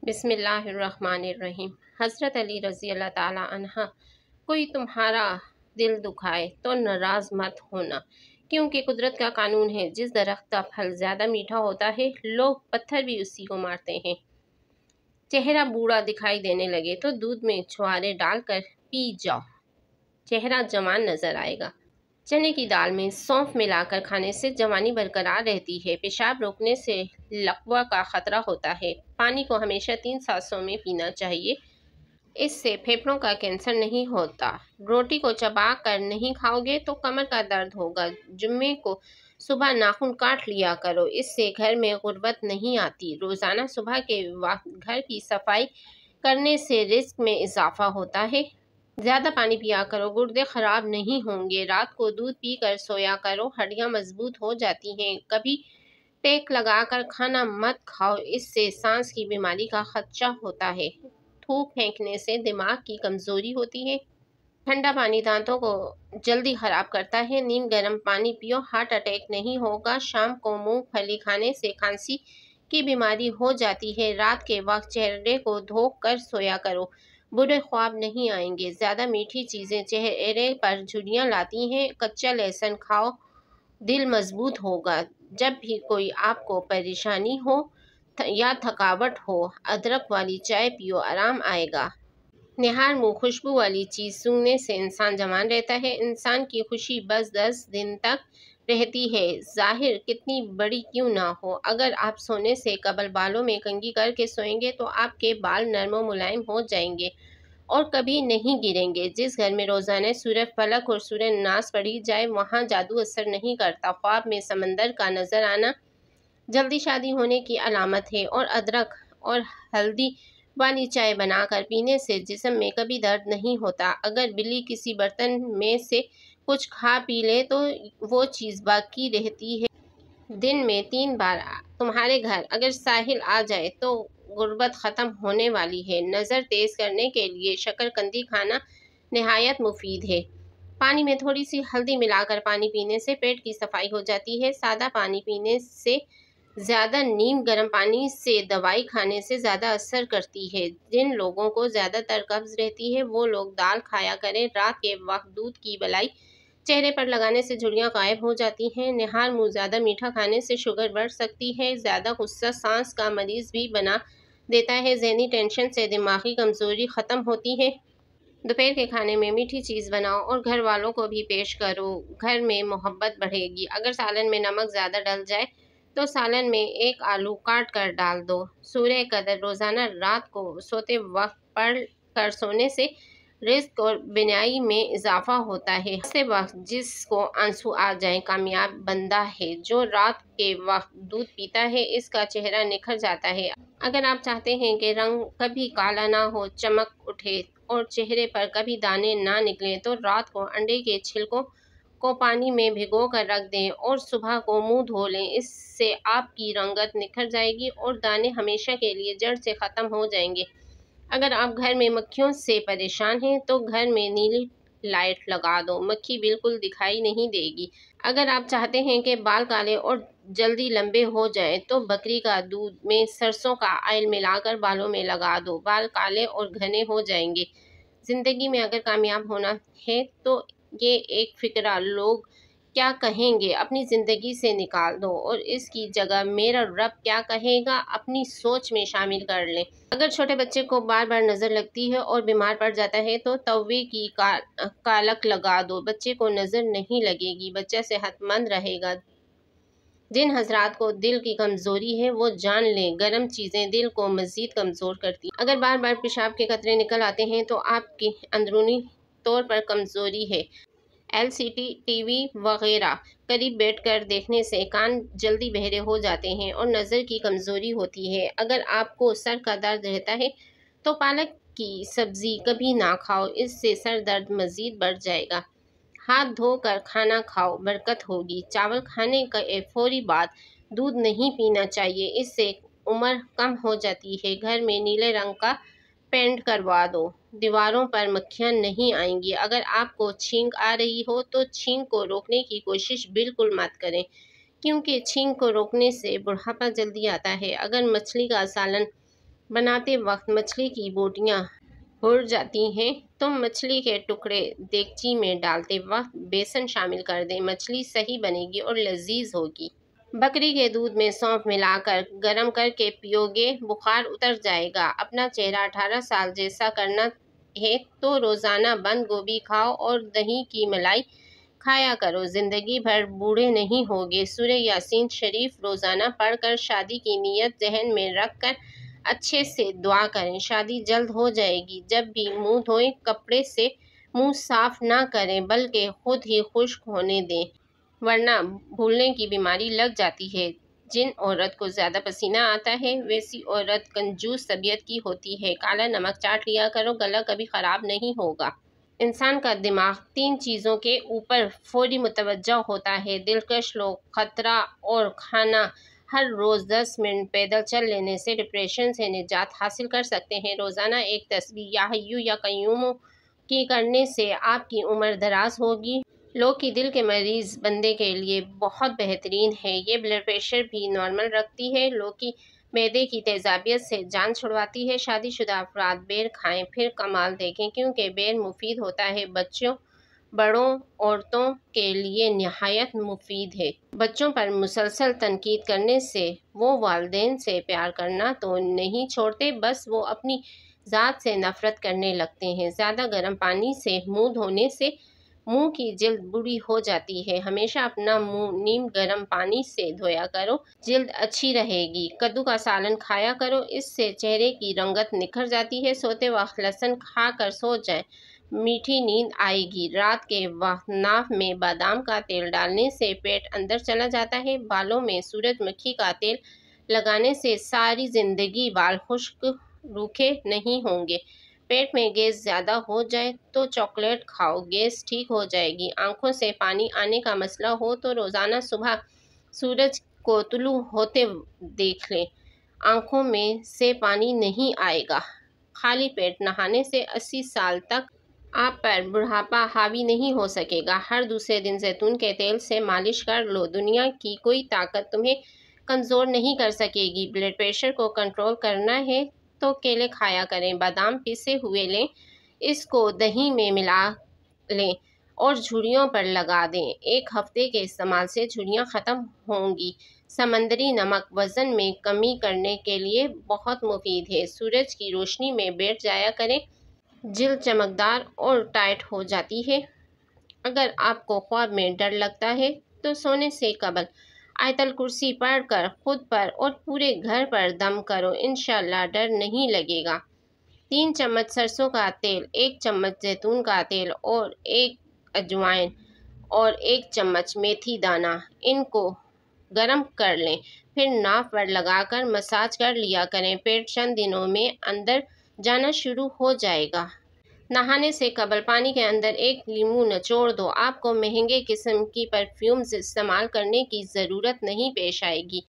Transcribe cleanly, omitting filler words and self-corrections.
بسم اللہ الرحمن الرحیم۔ حضرت علی رضی اللہ تعالیٰ عنہ، کوئی تمہارا دل دکھائے تو ناراض مت ہونا، کیونکہ قدرت کا قانون ہے، جس درخت کا پھل زیادہ میٹھا ہوتا ہے لوگ پتھر بھی اسی کو مارتے ہیں۔ چہرہ بوڑھا دکھائی دینے لگے تو دودھ میں چھوارے ڈال کر پی جاؤ، چہرہ جوان نظر آئے گا۔ چنے کی دال میں سونف ملا کر کھانے سے جوانی برقرار رہتی ہے۔ پیشاب روکنے سے لقوہ کا خطرہ ہوتا ہے۔ پانی کو ہمیشہ 3 سانسوں میں پینا چاہیے، اس سے پھیپھڑوں کا کینسر نہیں ہوتا۔ روٹی کو چبا کر نہیں کھاؤ گے تو کمر کا درد ہوگا۔ جمعے کو صبح ناخن کاٹ لیا کرو، اس سے گھر میں غربت نہیں آتی۔ روزانہ صبح کے وقت گھر کی صفائی کرنے سے رزق میں اضافہ ہوتا ہے۔ زیادہ پانی پیا کرو، گردے خراب نہیں ہوں گے۔ رات کو دودھ پی کر سویا کرو، ہڈیاں مضبوط ہو جاتی ہیں۔ کبھی ٹیک لگا کر کھانا مت کھاؤ، اس سے سانس کی بیماری کا خدشہ ہوتا ہے۔ تھوک پھینکنے سے دماغ کی کمزوری ہوتی ہے۔ ٹھنڈا پانی دانتوں کو جلدی خراب کرتا ہے۔ نیم گرم پانی پیو، ہارٹ اٹیک نہیں ہوگا۔ شام کو مونگ پھلی کھانے سے کھانسی کی بیماری ہو جاتی ہے۔ رات کے وقت چہرے کو دھو کر سویا کرو، برے خواب نہیں آئیں گے۔ زیادہ میٹھی چیزیں چہرے پر جھریاں لاتی ہیں۔ کچا لہسن کھاؤ، دل مضبوط ہوگا۔ جب بھی کوئی آپ کو پریشانی ہو یا تھکاوٹ ہو، ادرک والی چائے پیو، آرام آئے گا۔ نہار منہ خوشبو والی چیز سونگھنے سے انسان جوان رہتا ہے۔ انسان کی خوشی بس 10 دن تک رہتی ہے، ظاہر کتنی بڑی کیوں نہ ہو۔ اگر آپ سونے سے قبل بالوں میں کنگھی کر کے سوئیں گے تو آپ کے بال نرم و ملائم ہو جائیں گے اور کبھی نہیں گریں گے۔ جس گھر میں روزانہ سورہ فلق اور سورہ ناس پڑھی جائے وہاں جادو اثر نہیں کرتا۔ خواب میں سمندر کا نظر آنا جلدی شادی ہونے کی علامت ہے، اور ادرک اور ہلدی والی چائے بنا کر پینے سے جسم میں کبھی درد نہیں ہوتا۔ اگر بلی کسی برتن میں سے کچھ کھا پی لے تو وہ چیز باقی رہتی ہے۔ دن میں 3 بار تمہارے گھر اگر ساحل آ جائے تو غربت ختم ہونے والی ہے۔ نظر تیز کرنے کے لیے شکرقندی کھانا نہایت مفید ہے۔ پانی میں تھوڑی سی ہلدی ملا کر پانی پینے سے پیٹ کی صفائی ہو جاتی ہے۔ سادہ پانی پینے سے زیادہ نیم گرم پانی سے دوائی کھانے سے زیادہ اثر کرتی ہے۔ جن لوگوں کو زیادہ تر قبض رہتی ہے وہ لوگ دال کھایا کریں۔ رات کے وقت دودھ کی بلائی چہرے پر لگانے سے جھریاں غائب ہو جاتی ہیں۔ نہار منہ زیادہ میٹھا کھانے سے شوگر بڑھ سکتی ہے۔ زیادہ غصہ سانس کا مریض بھی بنا دیتا ہے۔ ذہنی ٹینشن سے دماغی کمزوری ختم ہوتی ہے۔ دوپہر کے کھانے میں میٹھی چیز بناؤ اور گھر والوں کو بھی پیش کرو، گھر میں محبت بڑھے گی۔ اگر سالن میں نمک زیادہ ڈل جائے تو سالن میں 1 آلو کاٹ کر ڈال دو۔ سورہ قدر روزانہ رات کو سوتے وقت پڑھ کر سونے سے رزق اور بینائی میں اضافہ ہوتا ہے۔ ہنستے وقت جس کو آنسو آ جائیں کامیاب بندہ ہے۔ جو رات کے وقت دودھ پیتا ہے اس کا چہرہ نکھر جاتا ہے۔ اگر آپ چاہتے ہیں کہ رنگ کبھی کالا نہ ہو، چمک اٹھے اور چہرے پر کبھی دانے نہ نکلیں تو رات کو انڈے کے چھلکوں کو پانی میں بھگو کر رکھ دیں اور صبح کو منہ دھو لیں۔ اس سے آپ کی رنگت نکھر جائے گی اور دانے ہمیشہ کے لیے جڑ سے ختم ہو جائیں گے۔ اگر آپ گھر میں مکھیوں سے پریشان ہیں تو گھر میں نیلی لائٹ لگا دو، مکھی بالکل دکھائی نہیں دے گی۔ اگر آپ چاہتے ہیں کہ بال کالے اور جلدی لمبے ہو جائیں تو بکری کا دودھ میں سرسوں کا آئل ملا کر بالوں میں لگا دو، بال کالے اور گھنے ہو جائیں گے۔ زندگی میں اگر کامیاب ہونا ہے تو یہ ایک فقرہ لوگ کیا کہیں گے اپنی زندگی سے نکال دو اور اس کی جگہ میرا رب کیا کہے گا اپنی سوچ میں شامل کر لیں۔ اگر چھوٹے بچے کو بار بار نظر لگتی ہے اور بیمار پڑ جاتا ہے تو توے کی کالک لگا دو، بچے کو نظر نہیں لگے گی، بچہ صحت مند رہے گا۔ جن حضرات کو دل کی کمزوری ہے وہ جان لیں گرم چیزیں دل کو مزید کمزور کرتی ہیں۔ اگر بار بار پیشاب کے قطرے نکل آتے ہیں تو آپ کی اندرونی طور پر کمزوری ہے۔ LCD ٹی وی وغیرہ قریب بیٹھ کر دیکھنے سے کان جلدی بہرے ہو جاتے ہیں اور نظر کی کمزوری ہوتی ہے۔ اگر آپ کو سر کا درد رہتا ہے تو پالک کی سبزی کبھی نہ کھاؤ، اس سے سر درد مزید بڑھ جائے گا۔ ہاتھ دھو کر کھانا کھاؤ، برکت ہوگی۔ چاول کھانے کے فوری بعد دودھ نہیں پینا چاہیے، اس سے عمر کم ہو جاتی ہے۔ گھر میں نیلے رنگ کا پینٹ کروا دو، دیواروں پر مکھیاں نہیں آئیں گی۔ اگر آپ کو چھینک آ رہی ہو تو چھینک کو روکنے کی کوشش بالکل مت کریں، کیونکہ چھینک کو روکنے سے بڑھاپا جلدی آتا ہے۔ اگر مچھلی کا سالن بناتے وقت مچھلی کی بوٹیاں اڑ جاتی ہیں تو مچھلی کے ٹکڑے دیگچی میں ڈالتے وقت بیسن شامل کر دیں، مچھلی صحیح بنے گی اور لذیذ ہوگی۔ بکری کے دودھ میں سونف ملا کر گرم کر کے پیو گے، بخار اتر جائے گا۔ اپنا چہرہ 18 سال جیسا کرنا ہے تو روزانہ بند گوبھی کھاؤ اور دہی کی ملائی کھایا کرو، زندگی بھر بوڑھے نہیں ہوگے۔ سورہ یاسین شریف روزانہ پڑھ کر شادی کی نیت ذہن میں رکھ کر اچھے سے دعا کریں، شادی جلد ہو جائے گی۔ جب بھی منہ دھوئیں کپڑے سے منہ صاف نہ کریں بلکہ خود ہی خشک ہونے دیں، ورنہ بھولنے کی بیماری لگ جاتی ہے۔ جن عورت کو زیادہ پسینہ آتا ہے ویسی عورت کنجوس طبیعت کی ہوتی ہے۔ کالا نمک چاٹ لیا کرو، گلا کبھی خراب نہیں ہوگا۔ انسان کا دماغ 3 چیزوں کے اوپر فوری متوجہ ہوتا ہے: دلکش لوگ خطرہ اور کھانا۔ ہر روز 10 منٹ پیدل چل لینے سے ڈپریشن سے نجات حاصل کر سکتے ہیں۔ روزانہ ایک تسبیح یا حیّ یا قیوم کی کرنے سے آپ کی عمر دراز ہوگی۔ لوکی دل کے مریض بندے کے لیے بہت بہترین ہے، یہ بلڈ پریشر بھی نارمل رکھتی ہے۔ لوکی معدے کی تیزابیت سے جان چھڑواتی ہے۔ شادی شدہ افراد بیر کھائیں پھر کمال دیکھیں کیونکہ بیر مفید ہوتا ہے، بچوں، بڑوں، عورتوں کے لیے نہایت مفید ہے۔ بچوں پر مسلسل تنقید کرنے سے وہ والدین سے پیار کرنا تو نہیں چھوڑتے، بس وہ اپنی ذات سے نفرت کرنے لگتے ہیں۔ زیادہ گرم پانی سے منہ دھونے سے منہ کی جلد بری ہو جاتی ہے، ہمیشہ اپنا منہ نیم گرم پانی سے دھویا کرو، جلد اچھی رہے گی۔ کدو کا سالن کھایا کرو، اس سے چہرے کی رنگت نکھر جاتی ہے۔ سوتے وقت لہسن کھا کر سو جائیں، میٹھی نیند آئے گی۔ رات کے وقت ناف میں بادام کا تیل ڈالنے سے پیٹ اندر چلا جاتا ہے۔ بالوں میں سورج مکھی کا تیل لگانے سے ساری زندگی بال خشک روکھے نہیں ہوں گے۔ پیٹ میں گیس زیادہ ہو جائے تو چاکلیٹ کھاؤ، گیس ٹھیک ہو جائے گی۔ آنکھوں سے پانی آنے کا مسئلہ ہو تو روزانہ صبح سورج کو طلوع ہوتے دیکھ لیں، آنکھوں میں سے پانی نہیں آئے گا۔ خالی پیٹ نہانے سے 80 سال تک آپ پر بڑھاپا حاوی نہیں ہو سکے گا۔ ہر دوسرے دن زیتون کے تیل سے مالش کر لو، دنیا کی کوئی طاقت تمہیں کمزور نہیں کر سکے گی۔ بلڈ پریشر کو کنٹرول کرنا ہے تو کیلے کھایا کریں، بادام پسے ہوئے لیں، اس کو دہی میں ملا لیں اور جھریوں پر لگا دیں۔ ایک ہفتے کے استعمال سے جھریاں ختم ہوں گی۔ سمندری نمک وزن میں کمی کرنے کے لیے بہت مفید ہے۔ سورج کی روشنی میں بیٹھ جایا کریں، جلد چمکدار اور ٹائٹ ہو جاتی ہے۔ اگر آپ کو خواب میں ڈر لگتا ہے تو سونے سے قبل آیت الکرسی پڑھ کر خود پر اور پورے گھر پر دم کرو، انشاءاللہ ڈر نہیں لگے گا۔ 3 چمچ سرسوں کا تیل، 1 چمچ زیتون کا تیل اور 1 اجوائن اور 1 چمچ میتھی دانہ، ان کو گرم کر لیں، پھر ناف پر لگا کر مساج کر لیا کریں، پیٹ چند دنوں میں اندر جانا شروع ہو جائے گا۔ نہانے سے قبل پانی کے اندر 1 لیموں نچوڑ دو، آپ کو مہنگے قسم کی پرفیومز استعمال کرنے کی ضرورت نہیں پیش آئے گی۔